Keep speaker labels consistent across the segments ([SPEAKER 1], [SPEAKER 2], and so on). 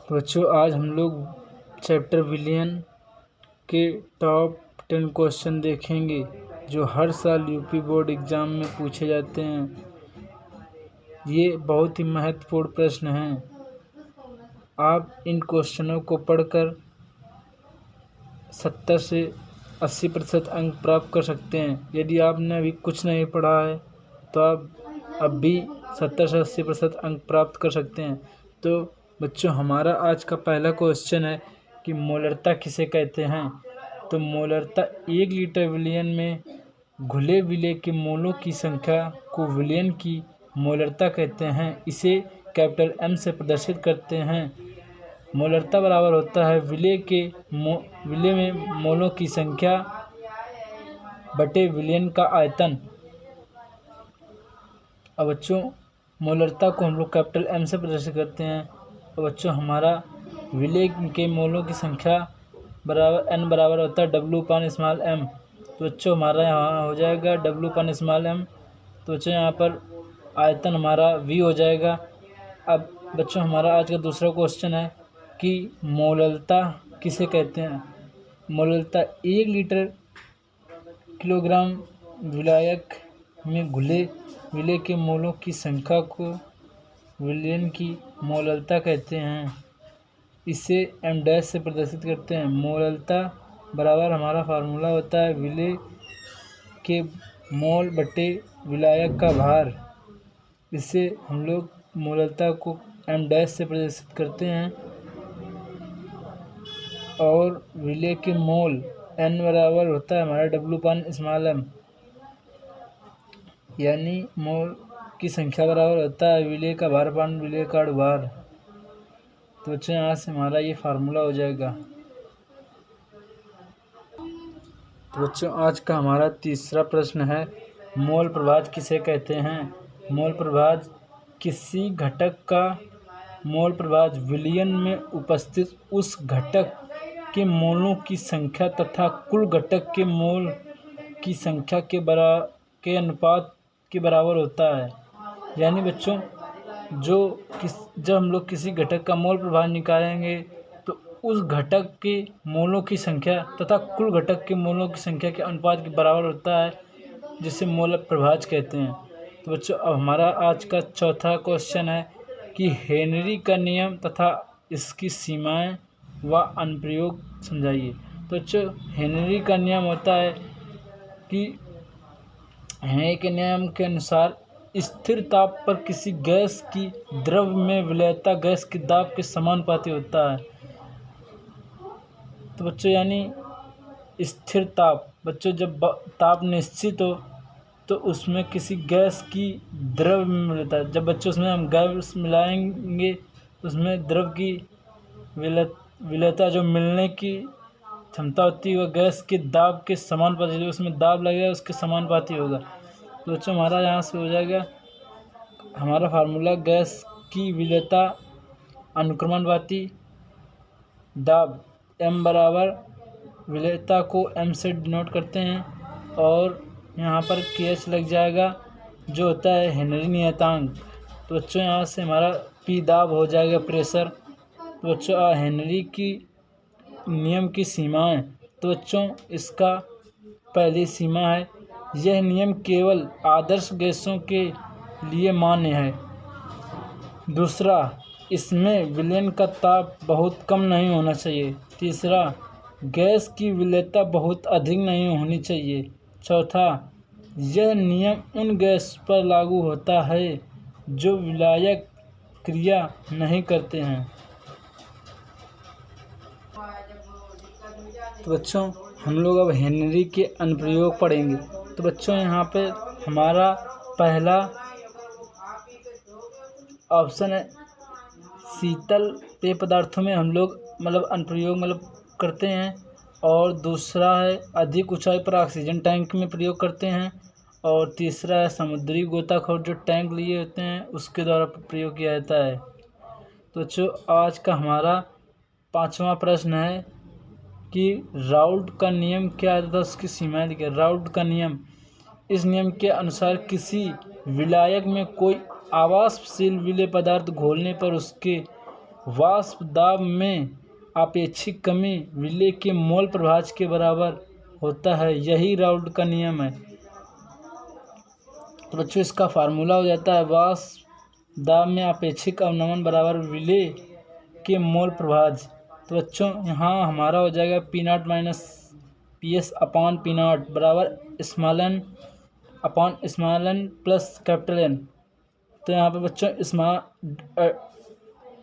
[SPEAKER 1] तो बच्चों आज हम लोग चैप्टर विलियन के टॉप 10 क्वेश्चन देखेंगे जो हर साल यूपी बोर्ड एग्ज़ाम में पूछे जाते हैं। ये बहुत ही महत्वपूर्ण प्रश्न हैं। आप इन क्वेश्चनों को पढ़कर 70 से 80% अंक प्राप्त कर सकते हैं। यदि आपने अभी कुछ नहीं पढ़ा है तो आप अब भी 70 से 80% अंक प्राप्त कर सकते हैं। तो बच्चों हमारा आज का पहला क्वेश्चन है कि मोलरता किसे कहते हैं। तो मोलरता 1 लीटर विलियन में घुले विलेय के मोलों की संख्या को विलियन की मोलरता कहते हैं। इसे कैपिटल M से प्रदर्शित करते हैं। मोलरता बराबर होता है विलेय में मोलों की संख्या बटे विलियन का आयतन। अब बच्चों मोलरता को हम लोग कैपिटल M से प्रदर्शित करते हैं। तो बच्चों हमारा विलेय के मोलों की संख्या बराबर n बराबर होता है W/m। तो बच्चों हमारा यहाँ हो जाएगा W/m। तो बच्चों यहाँ पर आयतन हमारा V हो जाएगा। अब बच्चों हमारा आज का दूसरा क्वेश्चन है कि मोलरता किसे कहते हैं। मोलरता 1 लीटर किलोग्राम विलायक में घुले विलेय के मोलों की संख्या को विलियन की मोलरता कहते हैं। इसे m' से प्रदर्शित करते हैं। मोलरता बराबर हमारा फार्मूला होता है विलेय के मोल बटे विलायक का भार। इससे हम लोग मोलरता को m' से प्रदर्शित करते हैं और विलेय के मोल n बराबर होता है हमारा W/m, यानी मोल की संख्या बराबर होता है विलेय का भार पान विलेय का भार। तो बच्चों यहाँ से हमारा ये फार्मूला हो जाएगा। तो बच्चों आज का हमारा तीसरा प्रश्न है मोल प्रभाज किसे कहते हैं। मोल प्रभाज किसी घटक का मोल प्रभाज विलियन में उपस्थित उस घटक के मोलों की संख्या तथा कुल घटक के मोल की संख्या के अनुपात के बराबर होता है। यानी बच्चों जब हम लोग किसी घटक का मोल प्रभाज निकालेंगे तो उस घटक के मोलों की संख्या तथा कुल घटक के मोलों की संख्या के अनुपात के बराबर होता है, जिसे मोल प्रभाज कहते हैं। तो बच्चों अब हमारा आज का चौथा क्वेश्चन है कि हेनरी का नियम तथा इसकी सीमाएं व अनुप्रयोग समझाइए। तो बच्चों हेनरी का नियम होता है कि हेनरी के नियम के अनुसार स्थिर ताप पर किसी गैस की द्रव में विलेयता गैस के दाब के समानुपाती होता है। तो बच्चों यानी स्थिर ताप बच्चों जब ताप निश्चित हो तो उसमें किसी गैस की द्रव में मिलता है। जब बच्चों उसमें हम गैस मिलाएंगे तो उसमें द्रव की विलेयता जो मिलने की क्षमता होती है वह गैस के दाब के समानुपाती, जो उसमें दाब लगेगा उसके समानुपाती होगा। तो बच्चों हमारा यहाँ से हो जाएगा हमारा फार्मूला गैस की विलेयता अनुक्रमणवाती दाब m बराबर विलेयता को m से डिनोट करते हैं और यहाँ पर kh लग जाएगा जो होता है हेनरी नियतांक। तो बच्चों यहाँ से हमारा p दाब हो जाएगा प्रेशर। तो बच्चों हेनरी की नियम की सीमाएं। तो बच्चों इसका पहली सीमा है यह नियम केवल आदर्श गैसों के लिए मान्य है। दूसरा इसमें विलयन का ताप बहुत कम नहीं होना चाहिए। तीसरा गैस की विलेयता बहुत अधिक नहीं होनी चाहिए। चौथा यह नियम उन गैस पर लागू होता है जो विलायक क्रिया नहीं करते हैं। तो बच्चों हम लोग अब हेनरी के अनुप्रयोग पढ़ेंगे। तो बच्चों यहाँ पे हमारा पहला ऑप्शन है शीतल पेय पदार्थों में हम लोग अनुप्रयोग करते हैं, और दूसरा है अधिक ऊंचाई पर ऑक्सीजन टैंक में प्रयोग करते हैं, और तीसरा है समुद्री गोताखोर जो टैंक लिए होते हैं उसके द्वारा प्रयोग किया जाता है। तो बच्चों आज का हमारा पांचवा प्रश्न है कि राउल्ट का नियम क्या है तथा उसकी सीमाएं लिखिए। राउल्ट का नियम, इस नियम के अनुसार किसी विलायक में कोई आवासशील विलेय पदार्थ घोलने पर उसके वाष्प दाब में आपेक्षिक कमी विलेय के मोल प्रभाज के बराबर होता है। यही राउल्ट का नियम है। तो बच्चों इसका फार्मूला हो जाता है वाष्प दाब में आपेक्षिक अवनमन बराबर विलेय के मोल प्रभाज। तो बच्चों यहाँ हमारा हो जाएगा P0 minus PS upon P0 बराबर small n upon small n plus capital N। तो यहाँ पे बच्चों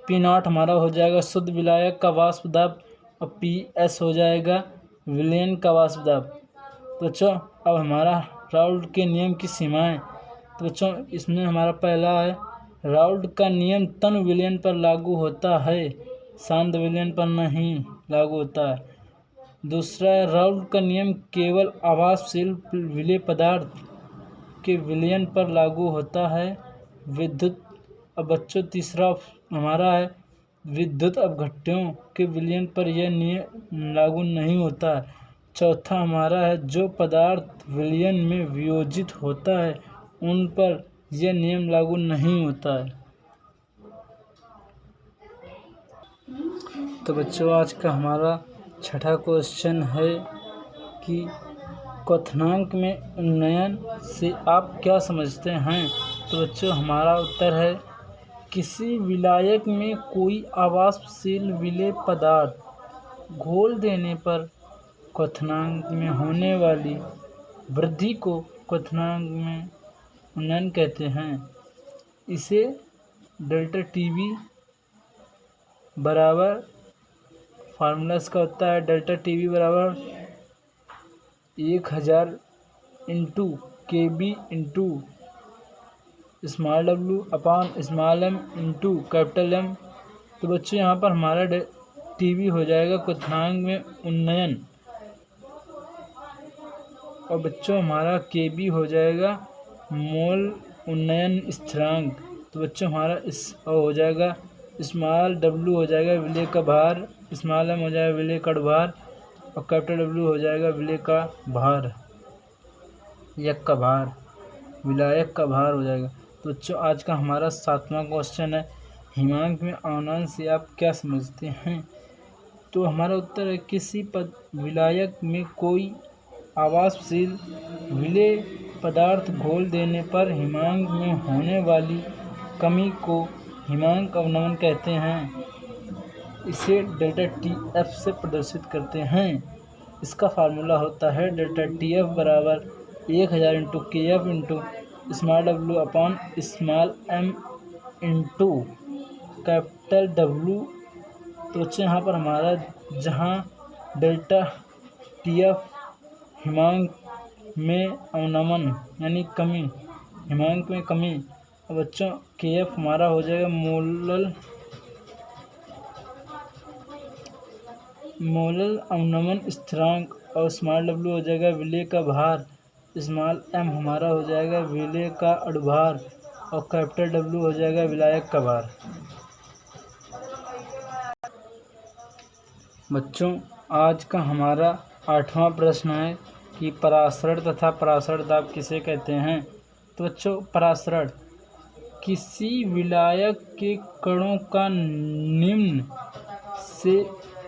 [SPEAKER 1] P0 हमारा हो जाएगा शुद्ध विलायक का वाष्प दाब और PS हो जाएगा विलयन का वाष्प दाब। तो बच्चों अब हमारा राउल्ट के नियम की सीमाएं। तो बच्चों इसमें हमारा पहला है राउल्ट का नियम तन विलयन पर लागू होता है, शांत विलयन पर नहीं लागू होता है। दूसरा है राउल्ट का नियम केवल आभासशील विलेय पदार्थ के विलयन पर लागू होता है। विद्युत अब बच्चों तीसरा हमारा है विद्युत अपघट्यों के विलयन पर यह नियम लागू नहीं होता है। चौथा हमारा है जो पदार्थ विलयन में वियोजित होता है उन पर यह नियम लागू नहीं होता है। तो बच्चों आज का हमारा छठा क्वेश्चन है कि क्वथनांक में उन्नयन से आप क्या समझते हैं। तो बच्चों हमारा उत्तर है किसी विलायक में कोई आवासशील विलेय पदार्थ घोल देने पर क्वथनांक में होने वाली वृद्धि को क्वथनांक में उन्नयन कहते हैं। इसे डेल्टा टीवी बराबर फार्मूला इसका होता है डेल्टा टीवी बराबर 1000 into KB into small w upon small m into capital M। तो बच्चों यहाँ पर हमारा टीवी हो जाएगा क्वथनांक में उन्नयन और बच्चों हमारा KB हो जाएगा मोल उन्नयन स्थिरांक। तो बच्चों हमारा इस हो जाएगा स्मॉल w हो जाएगा विलेय का भार, स्मॉल m हो जाएगा विलेय का भार और कैपिटल W हो जाएगा विलेय का भार, यक का भार, विलायक का भार हो जाएगा। तो बच्चों आज का हमारा 7वां क्वेश्चन है हिमांक में अवनमन से आप क्या समझते हैं। तो हमारा उत्तर है किसी विलायक में कोई आवासशील विलेय पदार्थ घोल देने पर हिमांक में होने वाली कमी को हिमांक अवनमन कहते हैं। इसे डेल्टा TF से प्रदर्शित करते हैं। इसका फार्मूला होता है डेल्टा TF बराबर 1000 into KF into small w upon small m into capital W। तो बच्चे यहाँ पर हमारा जहाँ डेल्टा TF हिमांक में अवनमन यानी कमी, हिमांक में कमी और बच्चों KF हमारा हो जाएगा मोलल अवनमन स्थिरांक और स्मॉल w हो जाएगा विलेय का भार, स्मॉल m हमारा हो जाएगा विलेय का अणुभार और कैपिटल W हो जाएगा विलायक का भार। बच्चों आज का हमारा 8वां प्रश्न है कि परासरण तथा परासरण दाब किसे कहते हैं। तो बच्चों परासरण किसी विलायक के कणों का निम्न से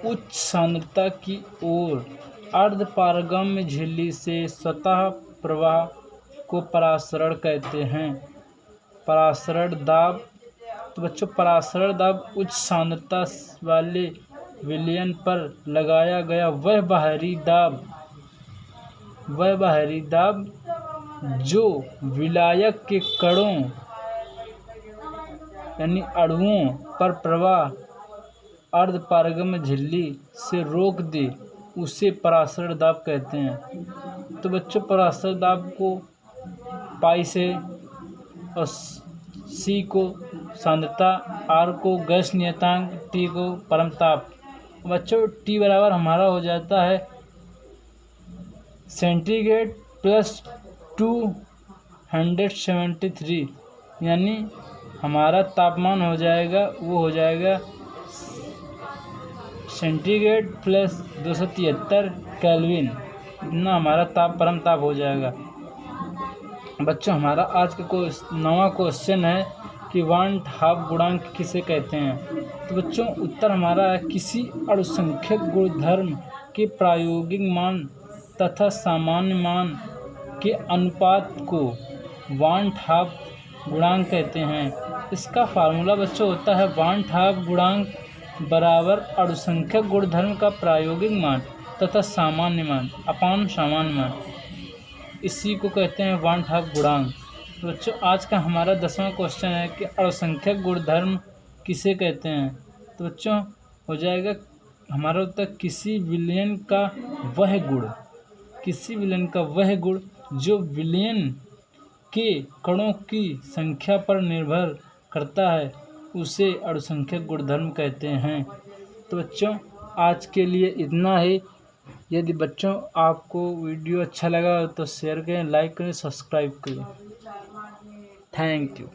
[SPEAKER 1] उच्च सांद्रता की ओर अर्धपारगम्य झिल्ली से स्वतः प्रवाह को परासरण कहते हैं। परासरण दाब तो बच्चों परासरण दाब उच्च सांद्रता वाले विलयन पर लगाया गया वह बाहरी दाब जो विलायक के कणों यानी अणुओं पर प्रवाह अर्धपारगम्य झिल्ली से रोक दे उसे परासरण दाब कहते हैं। तो बच्चों परासरण दाब को पाई से और C को सांद्रता, R को गैस नियतांक, T को परम ताप। बच्चों T बराबर हमारा हो जाता है सेंटीग्रेड प्लस 273 यानी हमारा तापमान हो जाएगा वो हो जाएगा सेंटीग्रेड प्लस 273 केल्विन, इतना हमारा परम ताप हो जाएगा। बच्चों हमारा आज का 9वां क्वेश्चन है कि वांट हाफ गुणांक किसे कहते हैं। तो बच्चों उत्तर हमारा है, किसी अणुसंख्यक गुणधर्म के प्रायोगिक मान तथा सामान्य मान के अनुपात को वांट हाफ गुणांक कहते हैं। इसका फार्मूला बच्चों होता है वांट हाफ गुणांक बराबर अणुसंख्यक गुणधर्म का प्रायोगिक मान तथा सामान्य मान अपान सामान्य मान, इसी को कहते हैं वांट हाफ गुणांक। तो बच्चों आज का हमारा 10वां क्वेश्चन है कि अणुसंख्यक गुणधर्म किसे कहते हैं। तो बच्चों हो जाएगा हमारा उत्तर किसी विलयन का वह गुण, किसी विलयन का वह गुण जो विलयन के कणों की संख्या पर निर्भर करता है, उसे अणुसंख्यक गुणधर्म कहते हैं। तो बच्चों आज के लिए इतना ही। यदि बच्चों आपको वीडियो अच्छा लगा तो शेयर करें, लाइक करें, सब्सक्राइब करें। Thank you.